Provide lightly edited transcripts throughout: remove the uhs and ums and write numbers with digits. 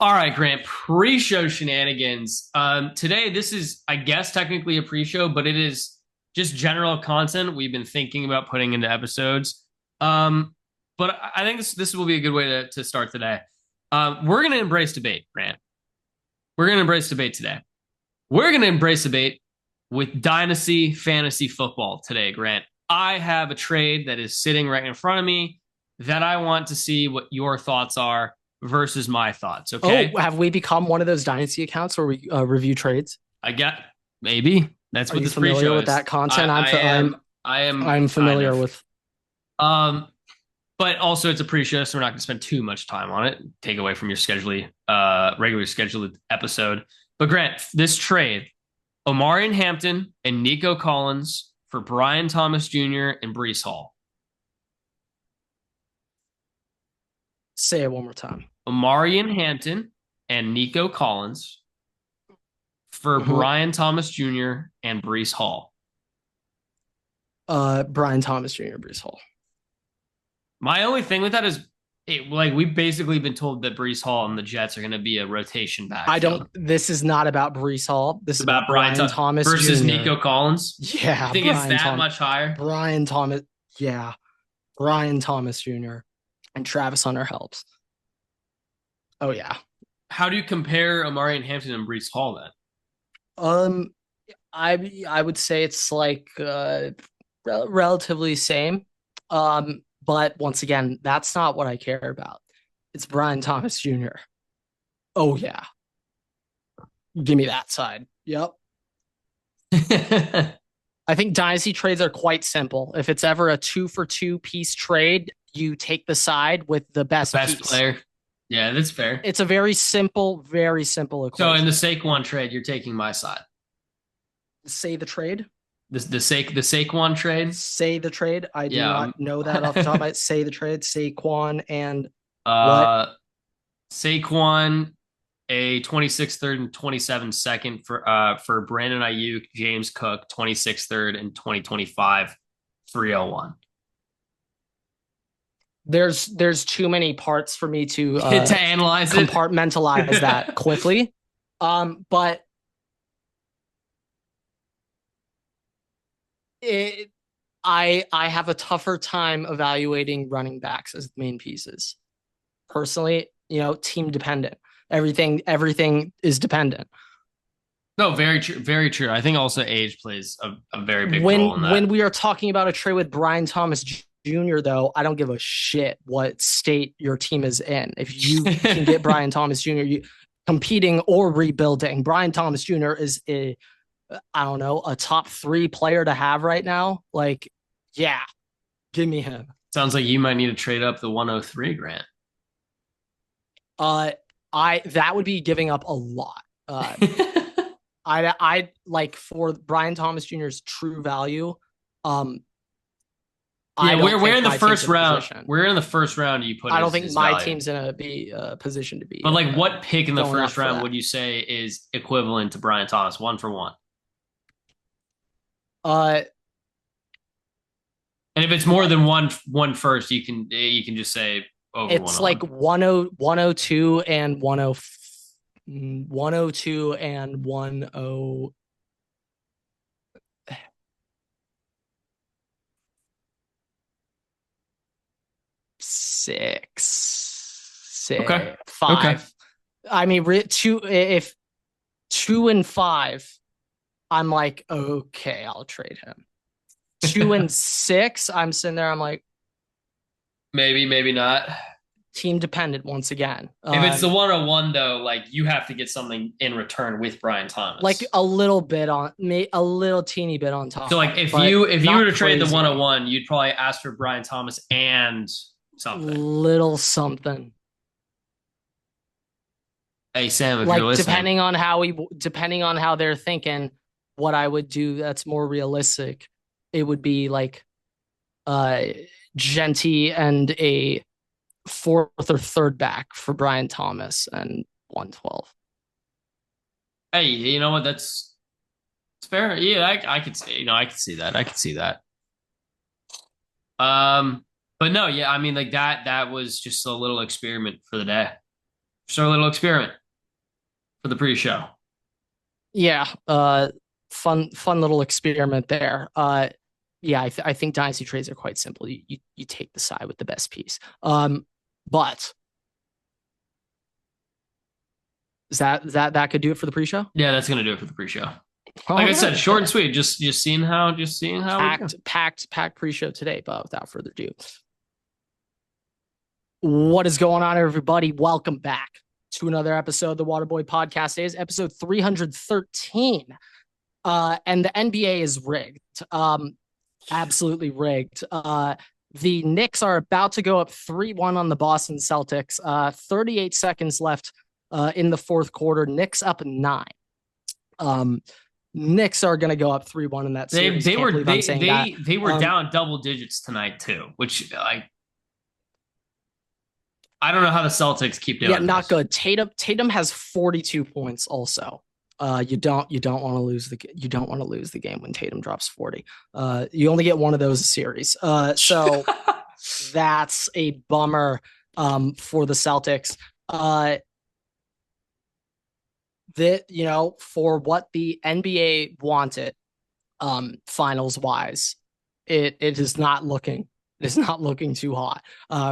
All right, Grant, pre-show shenanigans. Today, this is, I guess, technically a pre-show, but it is just general content we've been thinking about putting into episodes. Um, but I think this will be a good way to start today. We're going to embrace debate, Grant. We're going to embrace debate today. We're going to embrace debate with dynasty fantasy football today, Grant. I have a trade that is sitting right in front of me that I want to see what your thoughts are versus my thoughts. Oh, Okay. have we become one of those dynasty accounts where we review trades? I got maybe that's Are what you this familiar pre-show with is. that content? I am I'm kind familiar of. with. Um, but also it's a pre-show, so we're not going to spend too much time on it. Take away from your regular scheduled episode. But Grant, this trade, Omarion Hampton and Nico Collins for Brian Thomas Jr. and Brees Hall. Say it one more time. Omarion Hampton and Nico Collins for hmm Brian Thomas Jr. and Brees Hall. Brian Thomas Jr., Brees Hall. My only thing with that is, we've basically been told that Brees Hall and the Jets are going to be a rotation I backfield. don't. This is not about Brees Hall. This It's is about about Brian Thomas versus Jr. Nico Collins. You Yeah, think it's that much higher? Brian Thomas. Yeah, Brian Thomas Jr. and Travis Hunter helps. Oh yeah. How do you compare Omarion Hampton and Brees Hall then? Um, I would say it's like relatively same. But once again, that's not what I care about. It's Brian Thomas Jr. Oh yeah, give me that side. Yep. I think dynasty trades are quite simple. If it's ever a 2 for 2 piece trade, you take the side with the The best best piece. player. Yeah, that's fair. It's a very simple So in the equation. Saquon trade, you're taking my side. Say the trade. The Saquon trade. Say the trade. I do Yeah. not know that off the top of my head. Say the trade. Saquon and what? uh, Saquon, a 26 third and 27 second for Brandon Ayuk, James Cook, 26 third and 2025 301. There's too many parts for me to To analyze it. compartmentalize that quickly. But it, I have a tougher time evaluating running backs as main pieces. Personally, team dependent. Everything is dependent. No, very true. Very true. I think also age plays a very big role in When that. we are talking about a trade with Brian Thomas Jr., though, I don't give a shit what state your team is in. If you can get Brian Thomas Jr., competing or rebuilding, Brian Thomas Jr. is I don't know, a top 3 player to have right now. Like, yeah, give me him. Sounds like you might need to trade up the 103, Grant. Uh, I that would be giving up a lot. I like for Brian Thomas Jr.'s true value. I Yeah, don't we're think in the my team's first in a round. position. We're in the first round. You put I don't his, think his my value. team's in a be position to be But like, what pick in the going up first for round that. would you say is equivalent to Brian Thomas, one for one? Uh, And if it's more than one first, you can just say over it's 101. like 102 and 102 and 10 six, Okay. Okay. five. I mean, two. If 2 and 5, I'm like, okay, I'll trade him. 2 and 6, I'm sitting there. I'm like, Maybe, maybe not. team dependent once again. If it's the 101 though, like you have to get something in return with Brian Like Thomas. a little bit on me, a little teeny bit on So top, like if but you were not to trade the crazy. 101, you'd probably ask for Brian Thomas and something. Little something. Hey Sam, if you're Like listening, depending on how they're thinking, what I would do that's more realistic, it would be like uh Genty and a fourth or third back for Brian Thomas and 112. hey, you know what? It's fair. Yeah, I could say, I could see that. I could see that. But no, yeah, I mean, like that was just a little experiment for the day. Just our little experiment for the pre-show. Yeah, fun little experiment there. Yeah, I think dynasty trades are quite simple. You take the side with the best piece. But is that could do it for the pre-show? Yeah, that's gonna do it for the pre-show. All Like I right. said, short and sweet. Just seeing how packed pre-show today. But without further ado, what is going on, everybody? Welcome back to another episode of the Waterboy Podcast. It is episode 313. And the NBA is rigged. Absolutely rigged. The Knicks are about to go up 3-1 on the Boston Celtics. 38 seconds left in the fourth quarter. Knicks up 9. Knicks are going to go up 3-1 in that series. They were down double digits tonight too, which I don't know how the Celtics keep doing. Yeah, not good. Tatum has 42 points also. You don't want to lose the game when Tatum drops 40. You only get one of those a series. So that's a bummer for the Celtics. For what the NBA wanted, finals wise, it is not looking too hot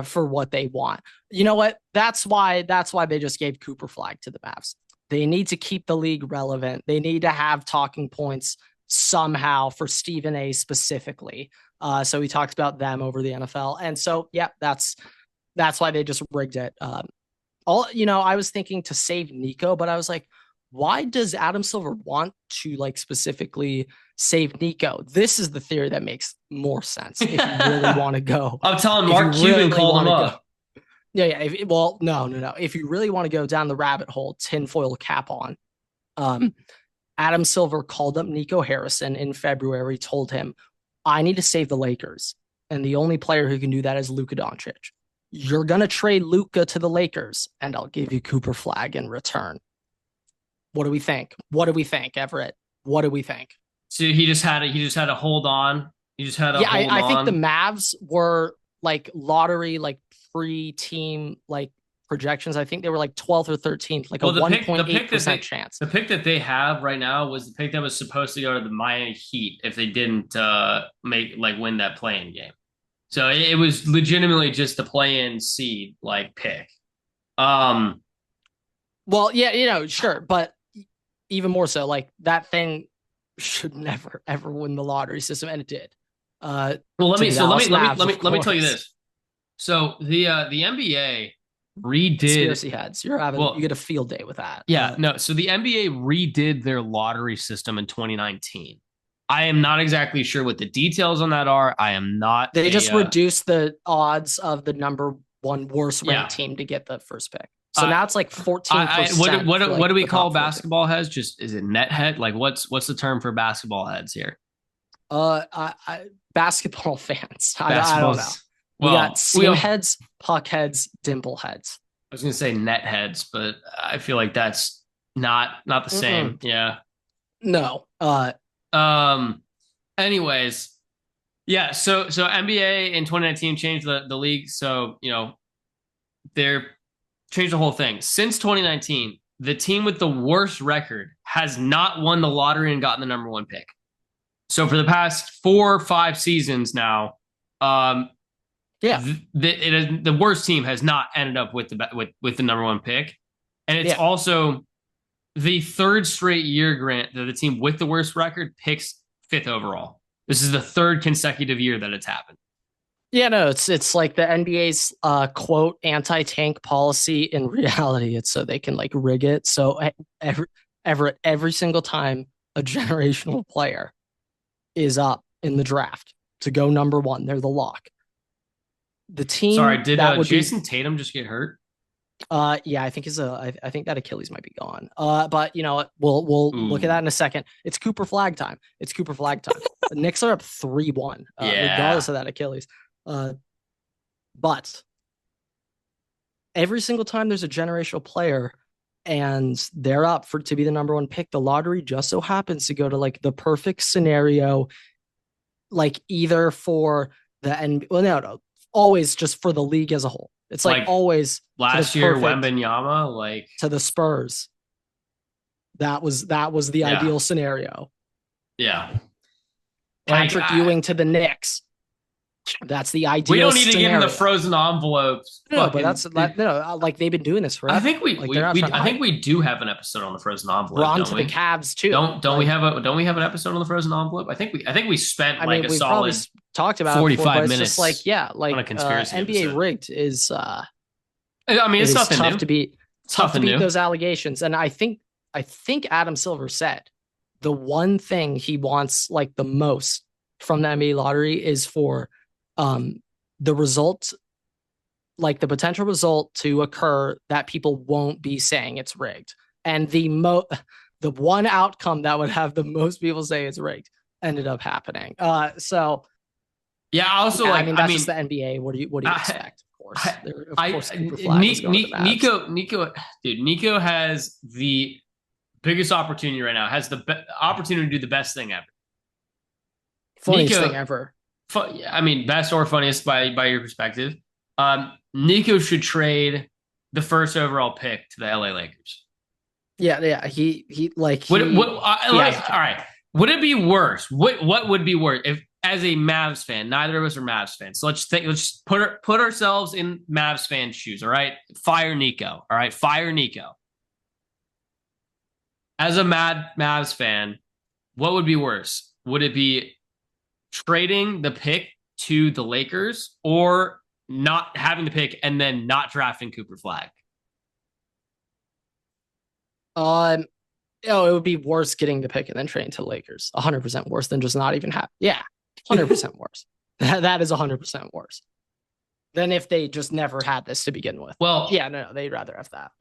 for what they want. You know what? That's why they just gave Cooper Flag to the Mavs. They need to keep the league relevant. They need to have talking points somehow for Stephen A specifically. So he talks about them over the NFL. And so, yeah, that's why they just rigged it. I was thinking to save Nico, but I was like, why does Adam Silver want to specifically save Nico? This is the theory that makes more sense if you really want to go. I'm telling Mark Cuban called him up. Yeah. No. If you really want to go down the rabbit hole, tinfoil cap on, Adam Silver called up Nico Harrison in February, told him, I need to save the Lakers. And the only player who can do that is Luka Doncic. You're going to trade Luka to the Lakers, and I'll give you Cooper Flag in return. What do we think? Everett? What do we think? So he just had to hold on. I think the Mavs were lottery, pre-team projections. I think they were 12th or 13th, a 1.8% chance. The pick that they have right now was the pick that was supposed to go to the Miami Heat if they didn't win that play-in game. So it was legitimately just the play-in seed pick. Well, yeah, sure, but even more so, that thing should never ever win the lottery system, and it did. Let me tell you this. So the NBA redid conspiracy heads. You get a field day with that. Yeah, no. So the NBA redid their lottery system in 2019. I am not exactly sure what the details on that are. I am not. They just reduced the odds of the number one worst ranked team to get the first pick. So now it's 14%. What do we call basketball heads? Just is it net head? What's the term for basketball heads here? Basketball fans. I don't know. We got seam heads, puck heads, dimple heads. I was gonna say net heads, but I feel like that's not the same. Yeah. No. Anyways, yeah. So NBA in 2019 changed the league. So they're changed the whole thing. Since 2019, the team with the worst record has not won the lottery and gotten the number one pick. So for the past 4 or 5 seasons now, the worst team has not ended up with the number one pick, and it's also the third straight year, Grant, that the team with the worst record picks 5th overall. This is the 3rd consecutive year that it's happened. Yeah, no, it's like the NBA's quote anti-tank policy. In reality, it's so they can rig it. So every single time a generational player is up in the draft to go number 1, they're the lock. The team. Sorry, did Jason Tatum just get hurt? Yeah, I think I think that Achilles might be gone. But we'll look at that in a second. It's Cooper Flag time. The Knicks are up 3-1, regardless of that Achilles. But every single time there's a generational player and they're up to be the number 1 pick, the lottery just so happens to go to the perfect scenario, either for the always just for the league as a whole. It's like always last year, Wembanyama, like to the Spurs. That was the ideal scenario. Yeah. Patrick Ewing to the Knicks. That's the ideal. We don't need to give him the frozen envelopes. No, but that's like they've been doing this forever. I think I think we do have an episode on the frozen envelope. We're on to the Cavs too. Don't we have an episode on the frozen envelope? I think we spent a solid talked about 45 minutes. Just like on a conspiracy NBA episode. rigged is. I mean, it's nothing tough new. to beat. Tough to beat those allegations, and I think Adam Silver said the one thing he wants like the most from the NBA lottery is for the result, like the potential result to occur that people won't be saying it's rigged. And the one outcome that would have the most people say it's rigged ended up happening. So yeah, also that's just the NBA. What do you expect? Nico has the biggest opportunity right now. Has the opportunity to do the best thing ever. Funniest thing ever. I mean, best or funniest by your perspective. Nico should trade the first overall pick to the LA Lakers. Yeah. All right. Would it be worse? What would be worse if, as a Mavs fan, neither of us are Mavs fans. So let's put ourselves in Mavs fan shoes. All right, fire Nico. All right, fire Nico. As a Mavs fan, what would be worse? Would it be trading the pick to the Lakers or not having the pick and then not drafting Cooper Flag? It would be worse getting the pick and then trading to the Lakers. 100% worse than just not even have. Yeah, 100% worse. That is 100% worse than if they just never had this to begin with. Well, yeah, no, they'd rather have that.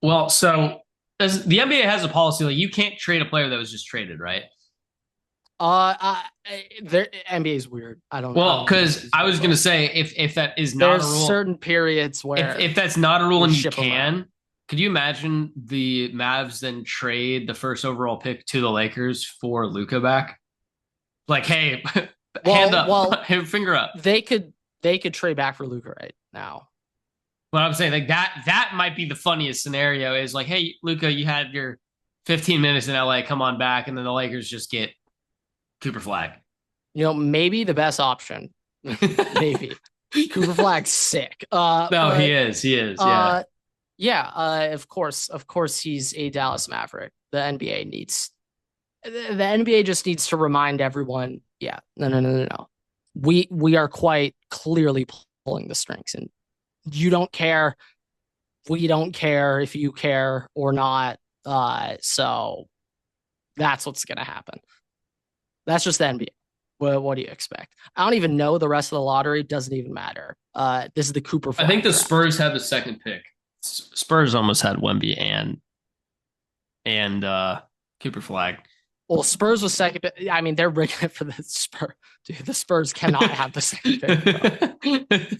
Well, so as the NBA has a policy like you can't trade a player that was just traded, right? The NBA is weird. I don't. Well, because I was gonna say if that is not a rule, certain periods where if that's not a rule and you can. Could you imagine the Mavs then trade the first overall pick to the Lakers for Luka back? Like, hey, hand up, finger up. They could trade back for Luka right now. But I'm saying like that might be the funniest scenario is like, hey, Luka, you had your 15 minutes in LA, come on back, and then the Lakers just get Cooper Flag. Maybe the best option. Maybe. Cooper Flag's sick. No, he is. Yeah. Yeah, of course he's a Dallas Maverick. The NBA just needs to remind everyone, no. We are quite clearly pulling the strings and you don't care. We don't care if you care or not. So that's what's going to happen. That's just the NBA. What do you expect? I don't even know the rest of the lottery. Doesn't even matter. This is the Cooper Flag I think the draft. Spurs have the second pick. Spurs almost had Wemby and Cooper Flag. Well, Spurs was second. I mean, they're rigging it for the Spurs. Dude, the Spurs cannot have the second pick.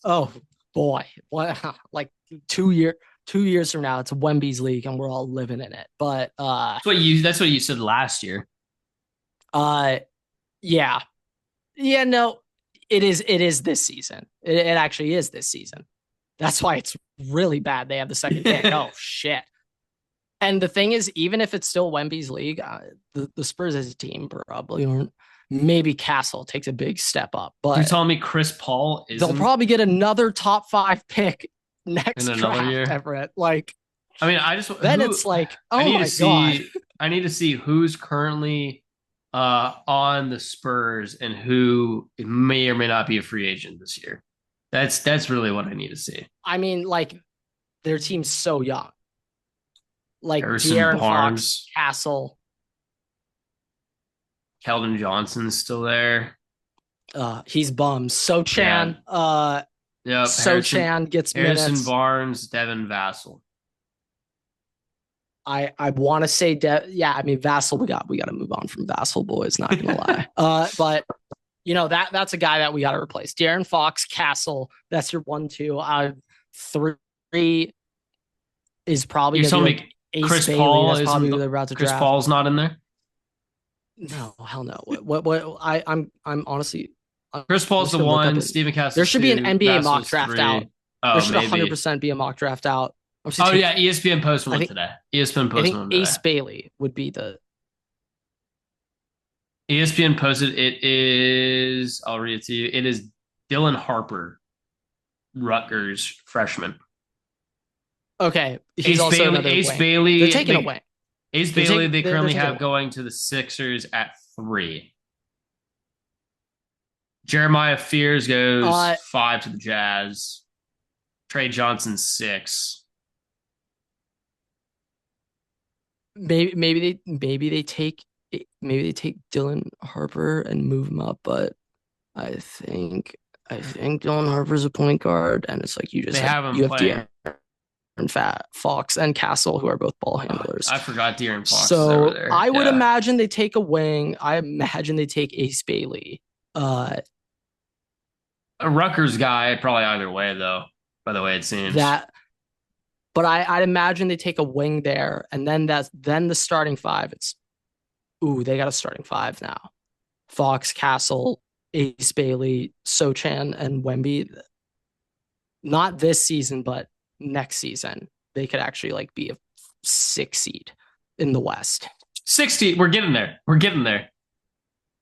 Oh boy, what? Like 2 years from now, it's Wemby's league, and we're all living in it. But that's what you said last year. Yeah. No, it is this season. It actually is this season. That's why it's really bad. They have the second pick. Oh shit. And the thing is, even if it's still Wemby's league, the Spurs as a team probably aren't. Maybe Castle takes a big step up, but you're telling me Chris Paul is they'll probably get another top 5 pick next in another draft, year. Everett. Like, I mean, it's like, oh my god, I need to see who's currently on the Spurs and who may or may not be a free agent this year. That's really what I need to see. I mean, like, their team's so young. Like De'Aaron Fox, Castle, Keldon Johnson's still there. He's bummed. Sochan. Sochan gets Harrison minutes. Barnes, Devin Vassell. I want to say I mean Vassell. We got to move on from Vassell, boys. Not gonna lie. But that's a guy that we got to replace. De'Aaron Fox, Castle. That's your 1-2. 3 is probably You're telling me Chris Bailey. Paul That's is probably who they're about to Chris draft. Paul's not in there. No, hell no. What? I'm honestly. Chris Paul's the one. Steven Castle. There should be an NBA mock draft 3. out. There Oh, should maybe. 100% be a mock draft out. Oh yeah, ESPN posted I one think today. ESPN I posted think one today. Ace Bailey would be the ESPN posted it is. I'll read it to you. It is Dylan Harper, Rutgers freshman. okay. He's also another wing. They're taking a wing. Ace Bailey. They They're currently taking a have wing. going to the Sixers at 3. Jeremiah Fears goes Uh, 5 to the Jazz. Trey Johnson 6. maybe they take Dylan Harper and move him up, but I think Dylan Harper's a point guard, and it's like They have him you have playing. De'Aaron Fox and Castle, who are both ball handlers. I forgot De'Aaron Fox is So over there. I would imagine they take a wing. I imagine they take Ace Bailey. A Rutgers guy, probably either way, though, by the way it seems. But I'd imagine they take a wing there, and then the starting five. They got a starting five now. Fox, Castle, Ace Bailey, Sochan, and Wemby. Not this season, but next season, they could actually like be a 6 seed in the West. 60. We're getting there. We're getting there.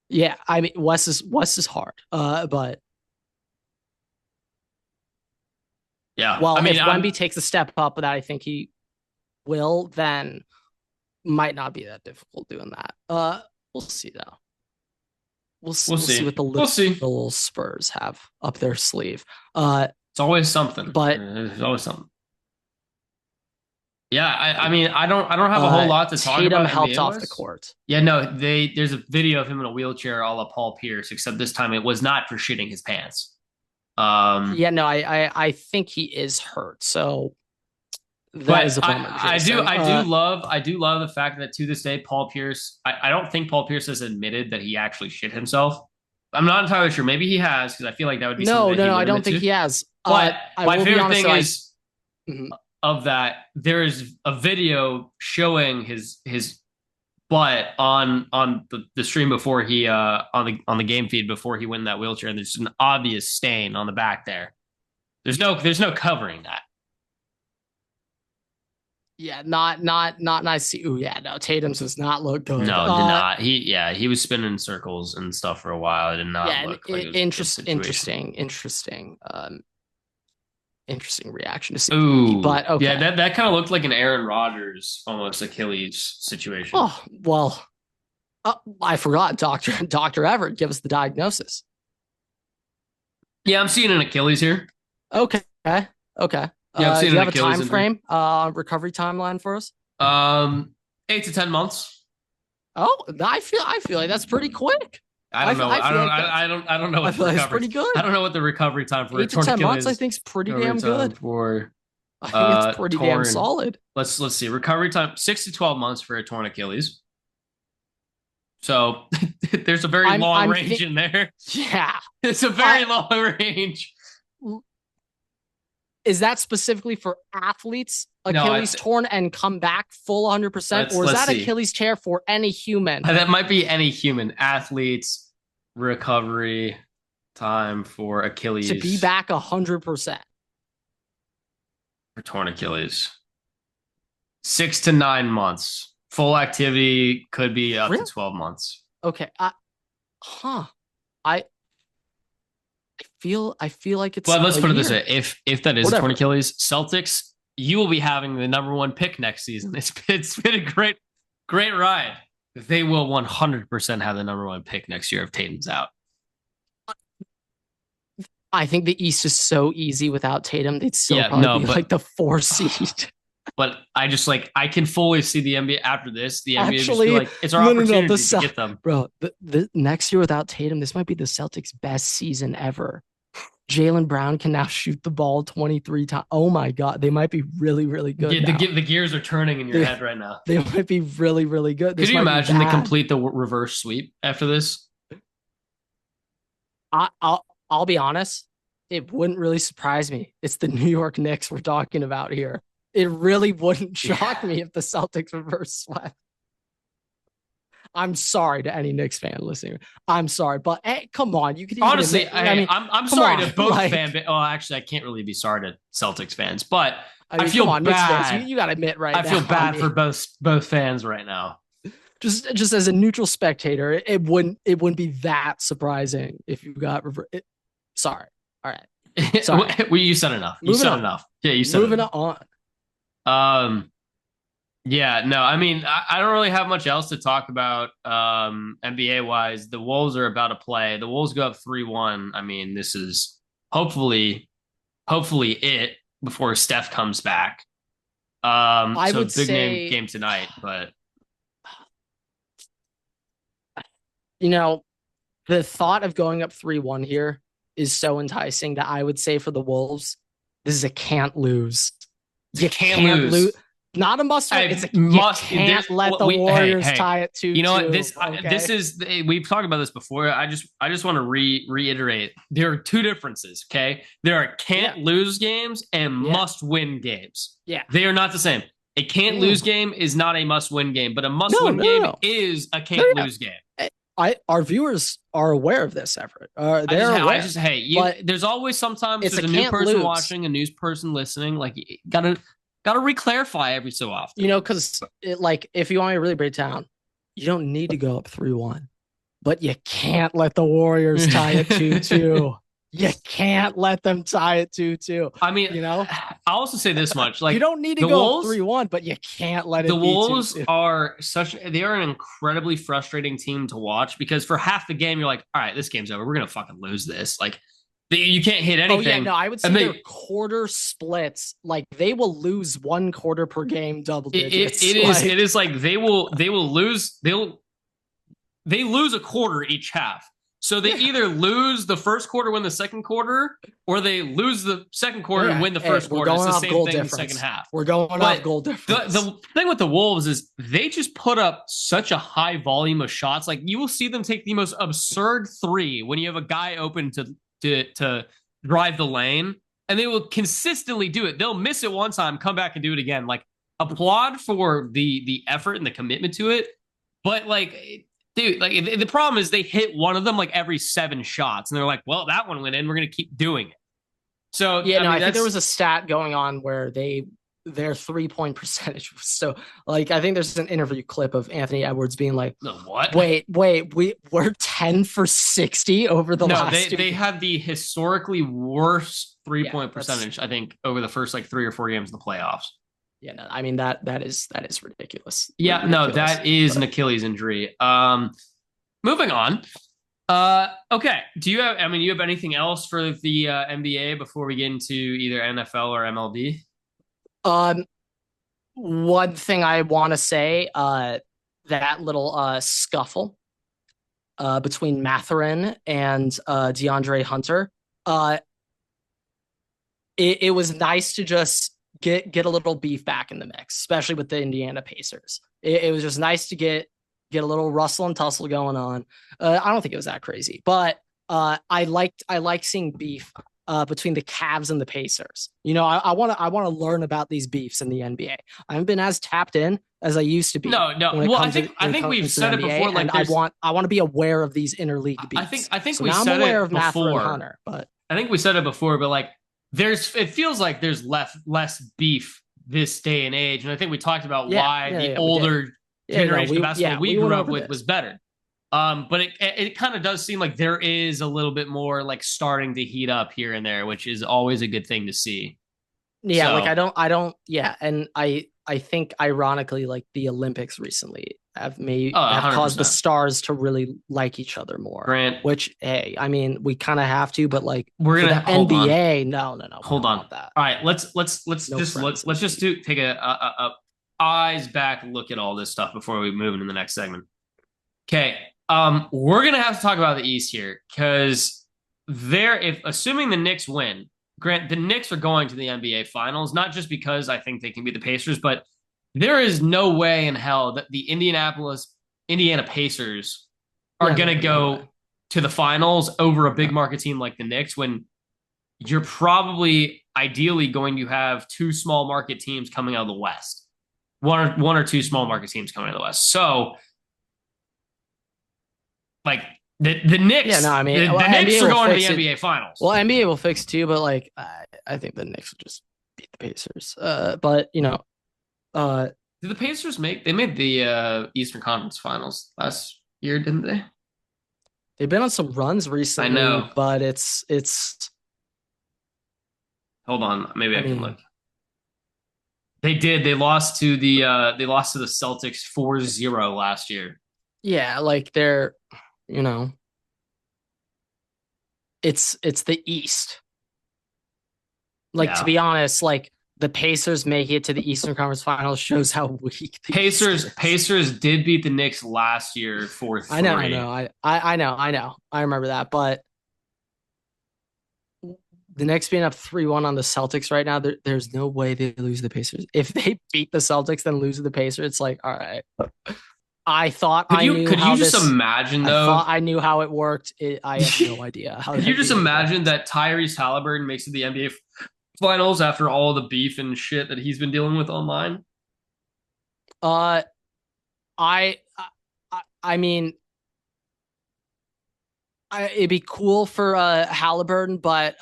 Yeah, I mean West is hard. But yeah. Well, I mean, if Wemby takes a step up that I think he will, then might not be that difficult doing that. We'll see though. We'll see what the little Spurs have up their sleeve. It's always something. But there's always something. Yeah, I mean, I don't have a whole lot to talk Tatum about. Tatum helped off the court. Yeah, no, there's a video of him in a wheelchair, a la Paul Pierce, except this time it was not for shitting his pants. Yeah, no, I think he is hurt. So that is a bummer. I do love the fact that to this day, Paul Pierce, I don't think Paul Pierce has admitted that he actually shit himself. I'm not entirely sure. Maybe he has, because I feel like that would be no, I don't think he has. But my favorite thing is mm-hmm. of that, there is a video showing his butt on the stream before he on the game feed before he went in that wheelchair, and there's an obvious stain on the back there. There's no covering that. Yeah, not nice. Ooh, yeah, no, Tatum's does not look good. No, did not. He was spinning in circles and stuff for a while. It did not look like interesting reaction to see. Ooh, but okay. Yeah, that kind of looked like an Aaron Rodgers almost Achilles situation. Oh well, I forgot. Dr. Everett, give us the diagnosis. Yeah, I'm seeing an Achilles here. Okay. Yeah, I'm seeing do you have a time frame, recovery timeline for us? 8 to 10 months. Oh, I feel like that's pretty quick. I don't know. I don't know. I feel like that's pretty good. I don't know what the recovery time for 8 to 10 months. I think is pretty damn good. I think it's pretty damn solid. Let's see. Recovery time 6 to 12 months for a torn Achilles. So there's a very long range in there. Yeah, it's a very long range. Is that specifically for athletes? Achilles torn and come back full 100%? Or is that Achilles tear for any human? That might be any human. Athletes, recovery time for Achilles. To be back 100%. For torn Achilles. 6 to 9 months. Full activity could be up to 12 months. Okay. I feel like it's. Well, let's put it this way: if that is torn Achilles, Celtics, you will be having the number 1 pick next season. It's been a great ride. They will 100% have the number 1 pick next year if Tatum's out. I think the East is so easy without Tatum. They'd still probably be like the 4 seed. But I can fully see the NBA after this. The NBA actually, just like it's our opportunity to get them, bro. The next year without Tatum, this might be the Celtics' best season ever. Jaylen Brown can now shoot the ball 23 times. Oh my god, they might be really, really good. Yeah, the gears are turning in your head right now. They might be really, really good. Could you imagine they complete the reverse sweep after this? I'll be honest. It wouldn't really surprise me. It's the New York Knicks we're talking about here. It really wouldn't shock me if the Celtics reverse swept. I'm sorry to any Knicks fan listening. I'm sorry, but hey, come on, you could even Honestly, admit, I mean, I'm come sorry on, to both like, Oh, actually, I can't really be sorry to Celtics fans, but I I mean, come feel on, Knicks fans, bad. you got to admit right I feel now. I bad mean, for both fans right now. just as a neutral spectator, it wouldn't be that surprising if you got sorry. All right, sorry. Well, you said enough. You Moving said on. enough. Yeah, you said Moving enough. on. Yeah, no, I mean, I don't really have much else to talk about NBA wise. The Wolves are about to play. The Wolves go up 3-1. I mean, this is hopefully it before Steph comes back. I So would big name say, game tonight, but you know, the thought of going up 3-1 here is so enticing that I would say for the Wolves, this is a can't lose. You can't can't lose. lose. Not a must win. I It's a must. you can't let the Warriors Hey, tie it 2-2. you know what? Okay. This is we've talked about this before. I just want to reiterate. There are two differences. Okay, there are can't lose games and must win games. Yeah, they are not the same. A can't lose game is not a must win game, but a must win game is a can't lose game. Our viewers are aware of this, Everett. They're aware. There's always sometimes there's a new person watching, a new person listening. Like, you gotta reclarify every so often. You know, because like if you want me to really break down, you don't need to go up 3-1, but you can't let the Warriors tie it 2-2. You can't let them tie it 2-2. I mean, you know, I'll also say this much: like, you don't need to go 3-1, but you can't let it. The Wolves are they are an incredibly frustrating team to watch because for half the game you're like, all right, this game's over. We're gonna fucking lose this. Like, you can't hit anything. Oh yeah, no, I would say their quarter splits. Like they will lose 1 quarter per game, double digits. It is like they will lose. They lose a quarter each half. So they either lose the first quarter, win the second quarter, or they lose the second quarter and win the first quarter. It's the same thing in the second half. We're going off goal difference. The thing with the Wolves is they just put up such a high volume of shots. Like, you will see them take the most absurd 3 when you have a guy open to drive the lane, and they will consistently do it. They'll miss it one time, come back and do it again. Like, applaud for the effort and the commitment to it. But like, dude, like the problem is they hit one of them like every 7 shots, and they're like, well, that one went in. We're gonna keep doing it. So yeah, I think there was a stat going on where their 3-point percentage was so, like, I think there's an interview clip of Anthony Edwards being like, what? Wait, we're 10 for 60 over the last. They had the historically worst 3-point percentage, I think, over the first like 3 or 4 games of the playoffs. Yeah, no, I mean that is ridiculous. Yeah, ridiculous, no, that is an Achilles injury. Moving on. Okay. Do you have anything else for the NBA before we get into either NFL or MLB? One thing I want to say, that little scuffle between Mathurin and DeAndre Hunter, it was nice to just get a little beef back in the mix, especially with the Indiana Pacers. It was just nice to get a little rustle and tussle going on. I don't think it was that crazy, but I like seeing beef between the Cavs and the Pacers. You know, I want to learn about these beefs in the NBA. I haven't been as tapped in as I used to be. No. Well, I think we've said it before. Like, I want to be aware of these interleague beefs. I think so we now said I'm aware it of before. Mathurin and Hunter, but I think we said it before. But like, it feels like there's less beef this day and age, and I think we talked about why the older generation of basketball we grew up with was better. But it kind of does seem like there is a little bit more like starting to heat up here and there, which is always a good thing to see. Yeah, so, like I don't and I think ironically, like the Olympics recently have caused the stars to really like each other more. Grant, which, hey, I mean, we kind of have to, but like we're gonna NBA. No. Hold on. That. All right, let's just take a eyes back look at all this stuff before we move into the next segment. Okay, we're gonna have to talk about the East here because assuming the Knicks win. Grant, the Knicks are going to the NBA Finals, not just because I think they can beat the Pacers, but there is no way in hell that the Indiana Pacers are going to go to the Finals over a big market team like the Knicks when you're probably ideally going to have 2 small market teams coming out of the West. One or 2 small market teams coming out of the West. So Like the Yeah, Knicks, no, I mean, the well, Knicks NBA are will going to the fix it. NBA Finals. Well, NBA will fix too, but like I think the Knicks will just beat the Pacers. But Did the Pacers make? They made the Eastern Conference Finals last year, didn't they? they've been on some runs I recently, know. but it's. Hold on, maybe I I can mean, look. They did. They lost to the Celtics 4-0 last year. yeah, like they're, you know, it's the East. Like to Yeah. be honest, like the Pacers making it to the Eastern Conference Finals shows how weak the East is. Pacers did beat the Knicks last year for I know, I 3. know, I know, I remember that. But the Knicks being up 3-1 on the Celtics right now, there's no way they lose the Pacers. If they beat the Celtics, then lose to the Pacers, it's like, all right. I thought I knew Could you how just this. imagine I though? thought I knew how it worked. I have no idea how the Could you just NBA imagine works. that Tyrese Halliburton makes it to the NBA Finals after all the beef and shit that he's been dealing with online? Uh, I, I mean, it'd be cool for Halliburton, but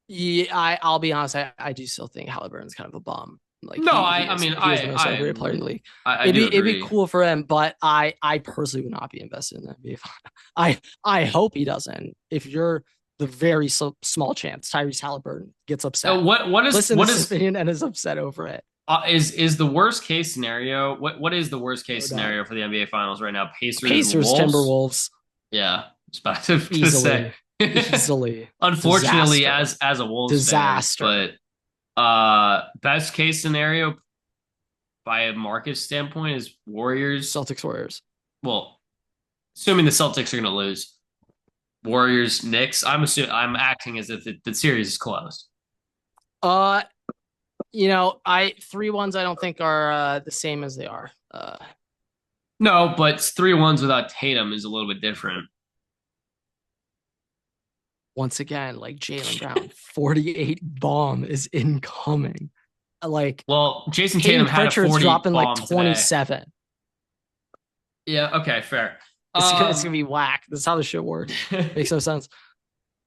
yeah, I'll be honest. I do still think Halliburton's kind of a bum. Like No, he I is mean he is the most overrated player in the league. I do It'd be agree. cool for him, but I personally would not be invested in that NBA. I hope he doesn't. If you're the very small chance Tyrese Halliburton gets upset, listen to his opinion and is upset over it. Is the worst case scenario? What is the worst case No doubt. scenario for the NBA Finals right now? Pacers, Wolves. Timberwolves, Yeah, I was about to say. easily, easily. Unfortunately, Disaster. as a Wolves Disaster. fan, but best case scenario by a market standpoint is Warriors. Celtics, Warriors. Well, assuming the Celtics are going to lose, Warriors, Knicks. I'm acting as if the series is closed. Uh, I 3-1s I don't think are the same as they are. No, but 3-1s without Tatum is a little bit different. Once again, like Jaylen Brown, 48 bomb is incoming. Like, well, Jason Tatum had a 40 dropping like bomb 27. Today. Yeah, okay, fair. It's gonna be whack. That's how the shit works. Makes no sense.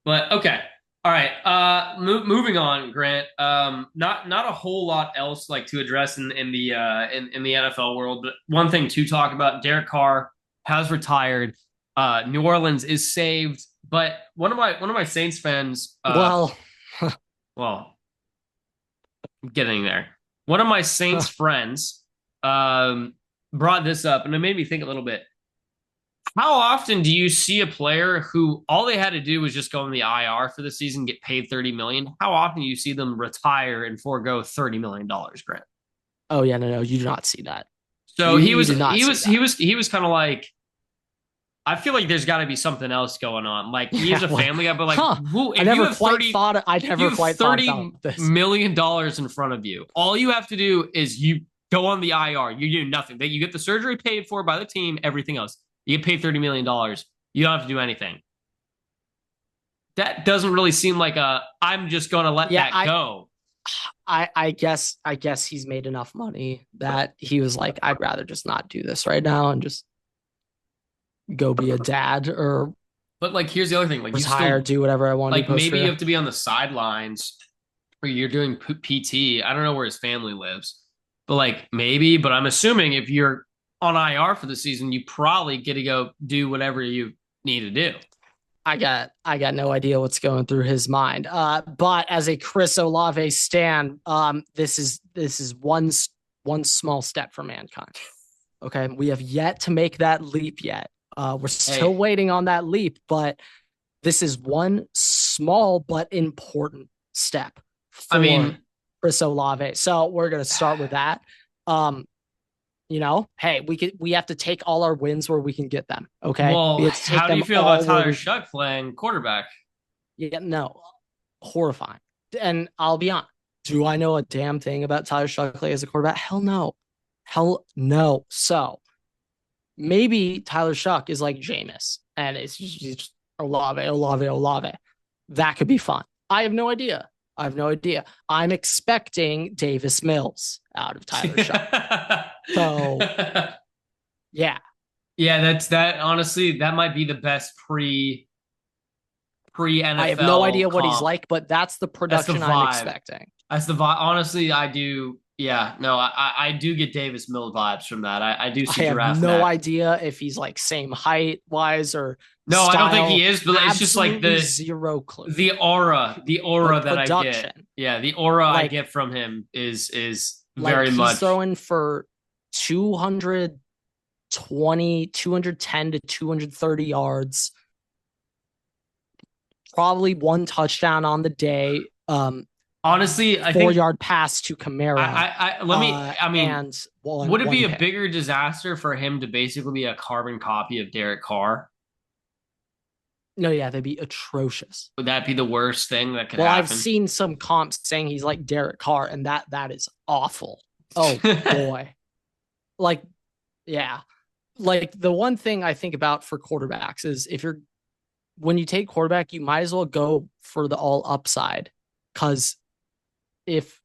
But okay. All right. Moving on, Grant. Not a whole lot else like to address in the in the NFL world, but one thing to talk about: Derek Carr has retired. New Orleans is saved, but one of my Saints fans. Well, I'm getting there. One of my Saints friends brought this up, and it made me think a little bit. How often do you see a player who all they had to do was just go in the IR for the season, get paid $30 million? How often do you see them retire and forego $30 million, Grant? Oh yeah, no, you do not see that. So he was kind of like, I feel like there's got to be something else going on. Like he's a family guy, but like, I never quite thought $30 million in front of you. All you have to do is you go on the IR. You do nothing. You get the surgery paid for by the team. Everything else. You get paid $30 million. You don't have to do anything. That doesn't really seem like I'm just going to let that go. I guess he's made enough money that he was like, I'd rather just not do this right now and just go be a dad or. But like, here's the other thing: like, retire, do whatever I want. Like, maybe you have to be on the sidelines, or you're doing PT. I don't know where his family lives, but like maybe. But I'm assuming if you're on IR for the season, you probably get to go do whatever you need to do. I got no idea what's going through his mind. But as a Chris Olave stan, this is one small step for mankind. Okay, we have yet to make that leap yet. We're still waiting on that leap, but this is one small but important step for Chris Olave. So we're gonna start with that. Hey, we have to take all our wins where we can get them. Okay. Well, how do you feel about Tyler Shuck playing quarterback? Yeah, no, horrifying. And I'll be honest. Do I know a damn thing about Tyler Shuck as a quarterback? Hell no. So maybe Tyler Shuck is like Jameis, and it's just Olave. That could be fun. I have no idea. I'm expecting Davis Mills out of Tyler Shuck. So, yeah. Yeah, that honestly, that might be the best pre I have no idea NFL what he's comp. like, but that's the That's the production I'm vibe. expecting. That's the vibe. Honestly, I do. Yeah, no, I do get Davis Mill vibes from that. I do I see have Giraffe no Mac. idea if he's like same height wise or No, I don't think he style. is, but it's just like Absolutely zero clue. the But aura that I get. production, Yeah, the aura I like get from him is like very he's much. throwing for 220, 210 to 230 yards, probably one touchdown on the day. Honestly, I 4 think yard pass to Kamara, let me. I mean, and one would it be one a pick. bigger disaster for him to basically be a carbon copy of Derek Carr? No, yeah, they'd be atrocious. Would that be the worst thing that could Well, I've happen? seen some comps saying he's like Derek Carr, and that is awful. Oh boy. Like, yeah. Like the one thing I think about for quarterbacks is if you're when you take quarterback, you might as well go for the all upside. Cause if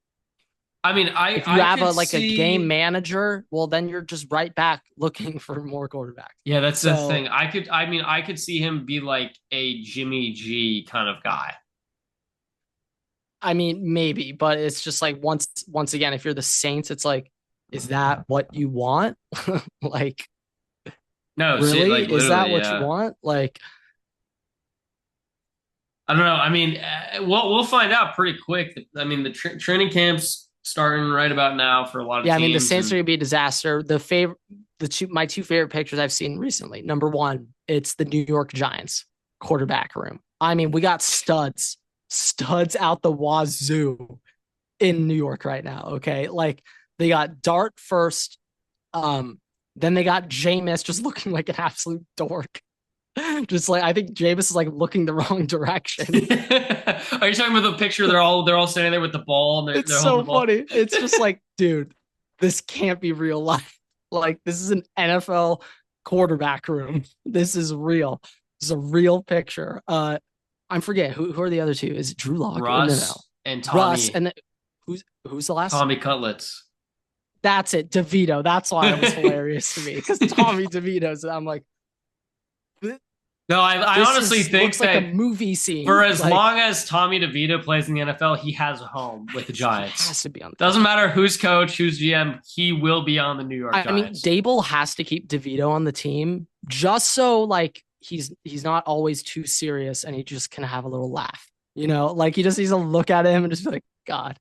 I mean, if you I have could a game see. manager, well then you're just right back looking for more quarterbacks. Yeah, that's the So thing. I mean, I could see him be like a Jimmy G kind of guy. I mean, maybe, but it's just like once again, if you're the Saints, it's like, is that what you want? Like, No, see, really? like Is that literally, what you yeah. want? Like, I don't know. I mean, we'll find out pretty quick. I mean, the training camps starting right about now for a lot of yeah, I mean, the teams, Saints are and gonna be a disaster. My two favorite pictures I've seen recently. Number one, it's the New York Giants quarterback room. I mean, we got studs out the wazoo in New York right now. Okay, like they got Dart first, then they got Jameis just looking like an absolute dork. Just like I think Jameis is like looking the wrong direction. are you talking about the picture? They're all standing there with the ball and It's they're holding so the ball. funny. It's just like, dude, this can't be real life. Like, this is an NFL quarterback room. This is real. This is a real picture. I'm forgetting who are the other two? Is it Drew Lock? No. Russ and Russ. Tommy And then, who's the last? Tommy Cutlets. That's it. DeVito. That's why it was hilarious to me because Tommy DeVito's. I'm like, No, I this honestly is think looks like a that movie for scene. as Like, long as Tommy DeVito plays in the NFL, he has a home with the he Giants. has to be on the Doesn't team. matter who's coach, who's GM, he will be on the New York I mean, Giants. Dable has to keep DeVito on the team just so like he's not always too serious and he just can have a little laugh. You know, like he just needs to look at him and just be like, God,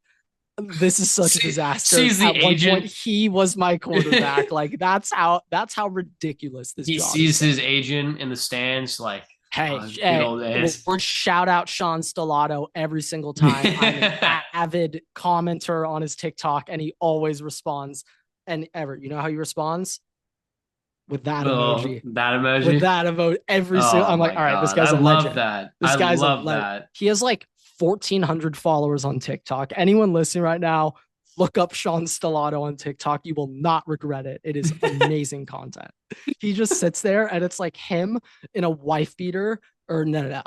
this is such a disaster. Sees the At one point, agent. he was my quarterback. Like that's how ridiculous this He job is sees his getting. agent in the stands, like, Hey, oh, good hey, old days. we're shout out Sean Stellato every single time. I'm an avid commenter on his TikTok, and he always responds. And Everett, you know how he responds? With that Oh, emoji. that With emoji. that emoji, every single. Oh I'm like, my all right, this God. I guy's a love legend. that. I This guy's a love legend. that. He has like 1,400 followers on TikTok. Anyone listening right now, look up Sean Stellato on TikTok. You will not regret it. It is amazing content. He just sits there and it's like him in a wife beater, or no.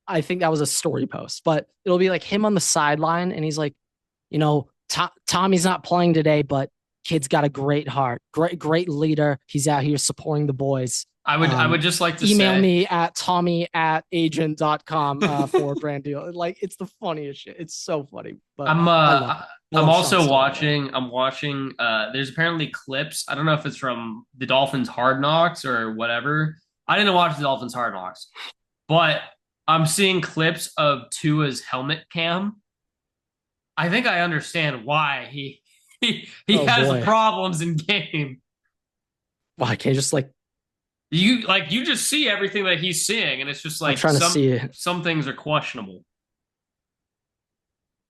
I think that was a story post, but it'll be like him on the sideline and he's like, Tommy's not playing today, but kid's got a great heart, great leader. He's out here supporting the boys. I would just like to Email say me at tommy@agent.com for a brand deal. Like it's the funniest shit. It's so funny, but I'm I love it. I I'm love Sean also Stellato. watching there's apparently clips. I don't know if it's from the Dolphins Hard Knocks or whatever. I didn't watch the Dolphins Hard Knocks, but I'm seeing clips of Tua's helmet cam. I think I understand why he Oh has boy. problems in game. Well, I can't just like You just see everything that he's seeing, and it's just I'm like trying to see it. some things are questionable.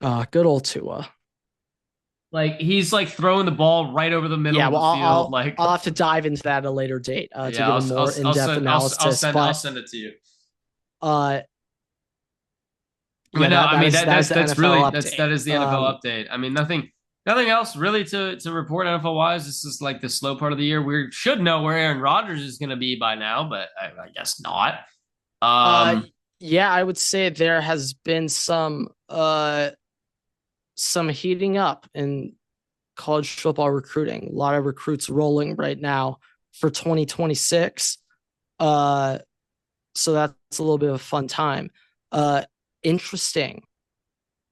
Good old Tua. Like he's like throwing the ball right over the middle Yeah, of well, the field. Like I'll have to dive into that at a later date to yeah, give a more in depth analysis. I'll But send it to you. uh, But yeah, no, I mean that is the that's NFL really update. that is the NFL update. I mean nothing else really to report NFL wise. This is like the slow part of the year. We should know where Aaron Rodgers is going to be by now, but I guess not. Uh, Um, yeah, I would say there has been some heating up in college football recruiting. A lot of recruits rolling right now for 2026. So that's a little bit of a fun time. Interesting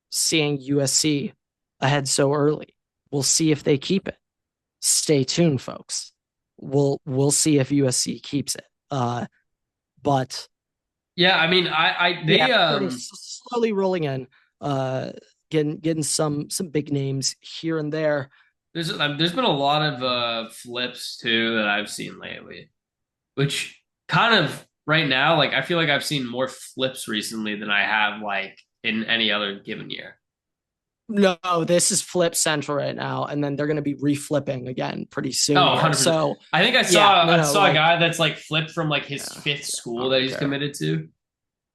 seeing USC ahead so early. We'll see if they keep it. Stay tuned, folks. We'll see if USC keeps it. But yeah, I mean, pretty slowly rolling in, getting some big names here and there. there's been a lot of flips too that I've seen lately, which kind of right now, like I feel like I've seen more flips recently than I have like in any other given year. No, this is flip central right now, and then they're going to be reflipping again pretty soon. Oh, 100%. So I think I saw like, a guy that's like flipped from like his fifth school that he's committed to.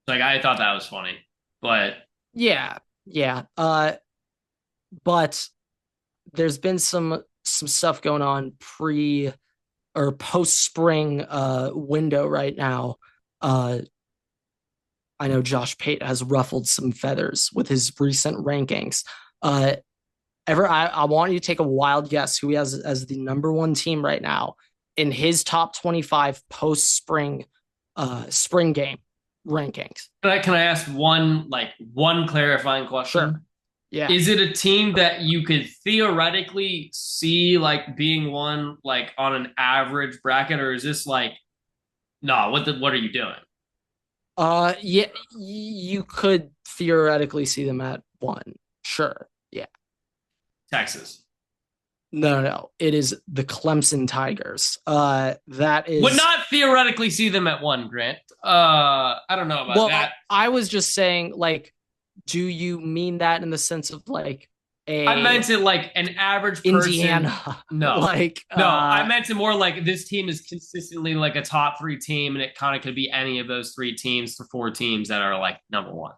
Like I thought that was funny, but yeah. But there's been some stuff going on pre or post spring window right now. I know Josh Pate has ruffled some feathers with his recent rankings. Everett, I want you to take a wild guess who he has as the number one team right now in his top 25 post spring spring game rankings. Can I ask one clarifying question? Sure. Yeah. Is it a team that you could theoretically see like being one like on an average bracket, or is this like, no, what are you doing? Yeah, you could theoretically see them at one. Sure. Yeah. Texas. No. It is the Clemson Tigers. That is would not theoretically see them at one, Grant. I don't know about that. I was just saying, like, do you mean that in the sense of like I meant it like an average person. Indiana? No, like no. I meant it more like this team is consistently like a top 3 team, and it kind of could be any of those 3 teams to 4 teams that are like number one.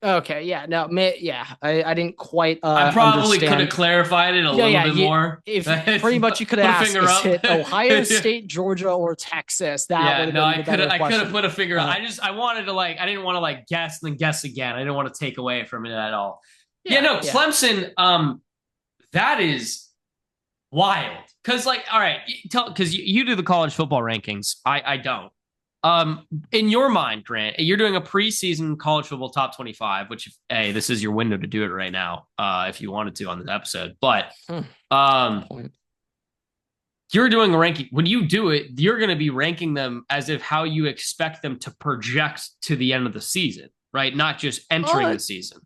Okay, yeah, no, yeah, I didn't quite. I probably could have clarified it a little bit more. If pretty much you could have asked, is it Ohio State, Georgia, or Texas? That I could have put a finger. I wanted to like, I didn't want to like guess and then guess again. I didn't want to take away from it at all. Clemson. That is wild. Because like, all right, because you do the college football rankings. I don't. In your mind, Grant, you're doing a preseason college football top 25, which, hey, this is your window to do it right now, if you wanted to on this episode. But you're doing a ranking. When you do it, you're going to be ranking them as if how you expect them to project to the end of the season, right? Not just entering the season.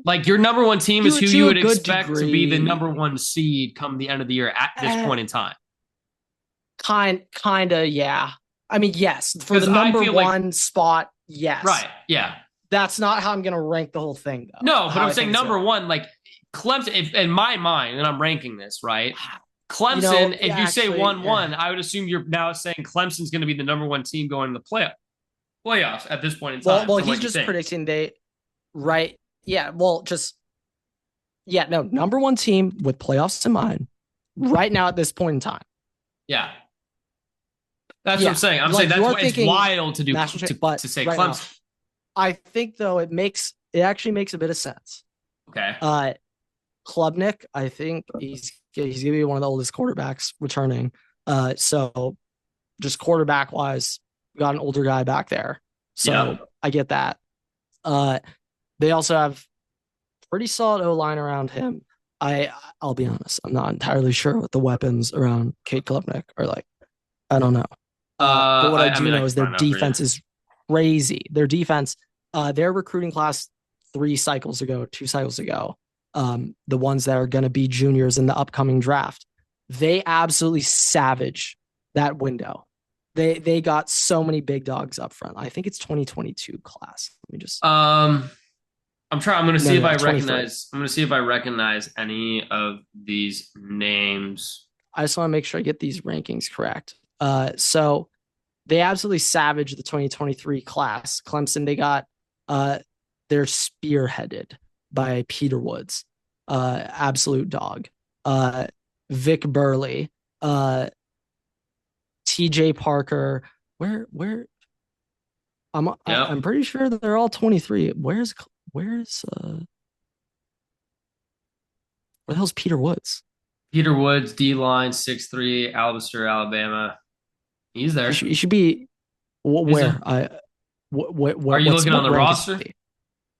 Like your number one team is who you would expect to be the number one seed come the end of the year at this point in time. Kind of, yeah. I mean, yes, for the number one spot, yes. Right, yeah. That's not how I'm going to rank the whole thing, though. No, but I'm saying number one, like Clemson, if, in my mind, and I'm ranking this, right? Clemson, if you say 1-1, I would assume you're now saying Clemson's going to be the number one team going to the playoffs at this point in time. Well, he's just predicting right? Yeah, well, number one team with playoffs in mind right now at this point in time. Yeah. That's what I'm saying. I'm saying that's what it's wild to do to say right Clemson. Now, I think though it actually makes a bit of sense. Okay. Klubnik, I think he's gonna be one of the oldest quarterbacks returning. So just quarterback wise, we got an older guy back there. So I get that. They also have pretty solid O-line around him. I'll be honest, I'm not entirely sure what the weapons around Cade Klubnik are like. I don't know. But what I do know is their defense is crazy. Their defense, their recruiting class 2 cycles ago, the ones that are going to be juniors in the upcoming draft, they absolutely savage that window. They got so many big dogs up front. I think it's 2022 class. Let me just. I'm going to see if I recognize. I'm going to see if I recognize any of these names. I just want to make sure I get these rankings correct. So they absolutely savaged the 2023 class. Clemson, they got they're spearheaded by Peter Woods, absolute dog. Vic Burley, TJ Parker. Where I'm pretty sure that they're all 23. Where the hell's Peter Woods? Peter Woods, D line, 6'3", Alabaster, Alabama. He's He there. should, he should be He's where? there. Are you looking on What the rank is roster? he?